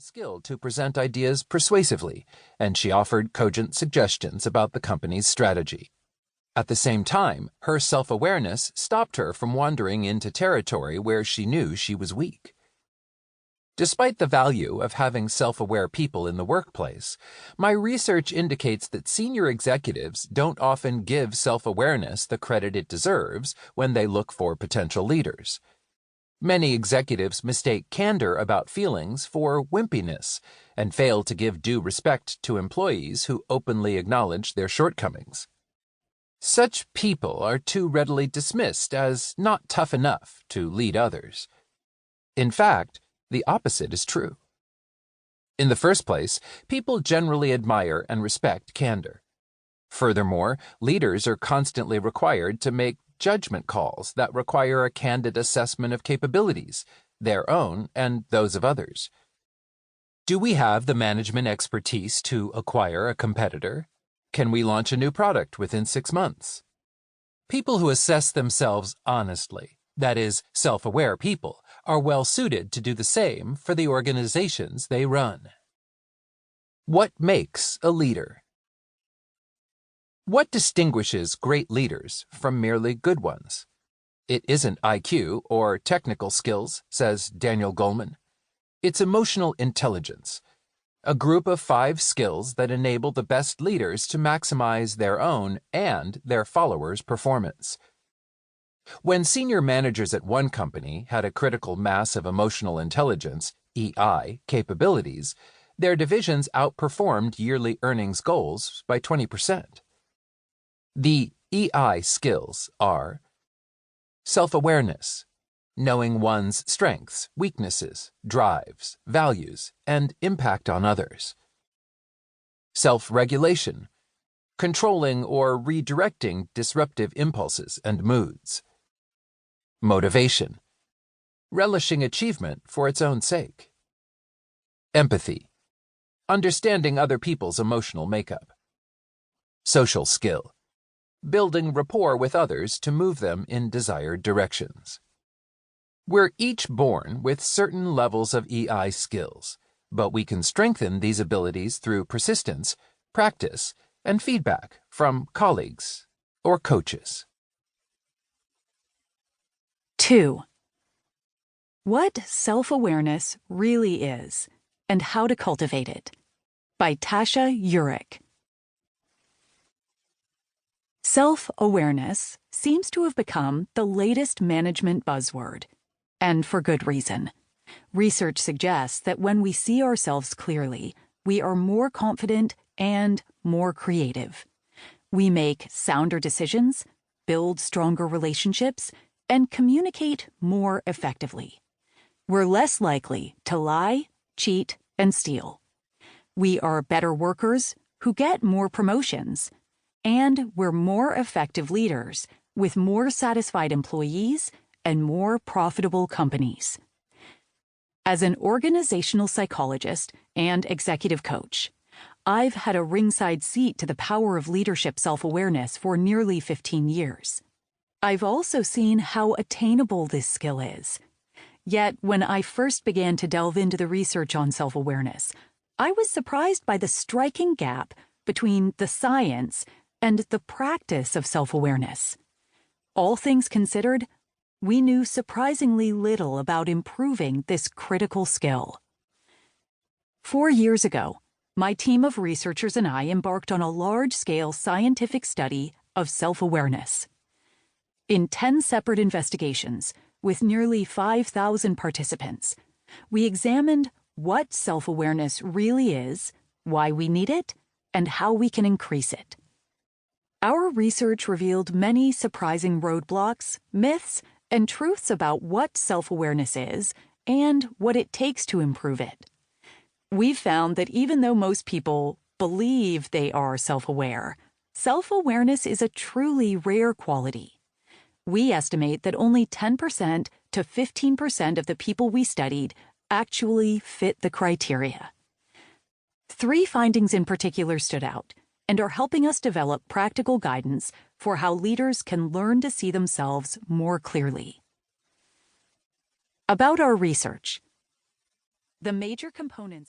the skill to present ideas persuasively, and she offered cogent suggestions about the company's strategy. At the same time, her self-awareness stopped her from wandering into territory where she knew she was weak. Despite the value of having self-aware people in the workplace, my research indicates that senior executives don't often give self-awareness the credit it deserves when they look for potential leaders. Many executives mistake candor about feelings for wimpiness and fail to give due respect to employees who openly acknowledge their shortcomings. Such people are too readily dismissed as not tough enough to lead others. In fact, the opposite is true. In the first place, people generally admire and respect candor. Furthermore, leaders are constantly required to make judgment calls that require a candid assessment of capabilities, their own and those of others. Do we have the management expertise to acquire a competitor? Can we launch a new product within 6 months? People who assess themselves honestly, that is, self-aware people, are well suited to do the same for the organizations they run. What makes a leader? What distinguishes great leaders from merely good ones? It isn't IQ or technical skills, says Daniel Goleman. It's emotional intelligence, a group of 5 skills that enable the best leaders to maximize their own and their followers' performance. When senior managers at one company had a critical mass of emotional intelligence, EI, capabilities, their divisions outperformed yearly earnings goals by 20%. The EI skills are self-awareness, knowing one's strengths, weaknesses, drives, values, and impact on others. Self-regulation, controlling or redirecting disruptive impulses and moods. Motivation, relishing achievement for its own sake. Empathy, understanding other people's emotional makeup. Social skill, building rapport with others to move them in desired directions. We're each born with certain levels of EI skills, but we can strengthen these abilities through persistence, practice, and feedback from colleagues or coaches. 2. What self-awareness really is and how to cultivate it, by Tasha Urich. Self-awareness seems to have become the latest management buzzword, and for good reason. Research suggests that when we see ourselves clearly, we are more confident and more creative. We make sounder decisions, build stronger relationships, and communicate more effectively. We're less likely to lie, cheat, and steal. We are better workers who get more promotions, and we're more effective leaders with more satisfied employees and more profitable companies. As an organizational psychologist and executive coach, I've had a ringside seat to the power of leadership self-awareness for nearly 15 years. I've also seen how attainable this skill is. Yet, when I first began to delve into the research on self-awareness, I was surprised by the striking gap between the science and the practice of self-awareness. All things considered, we knew surprisingly little about improving this critical skill. 4 years ago, my team of researchers and I embarked on a large-scale scientific study of self-awareness. In 10 separate investigations, with nearly 5,000 participants, we examined what self-awareness really is, why we need it, and how we can increase it. Our research revealed many surprising roadblocks, myths, and truths about what self-awareness is and what it takes to improve it. We've found that even though most people believe they are self-aware, self-awareness is a truly rare quality. We estimate that only 10% to 15% of the people we studied actually fit the criteria. 3 findings in particular stood out and are helping us develop practical guidance for how leaders can learn to see themselves more clearly. About our research. The major components of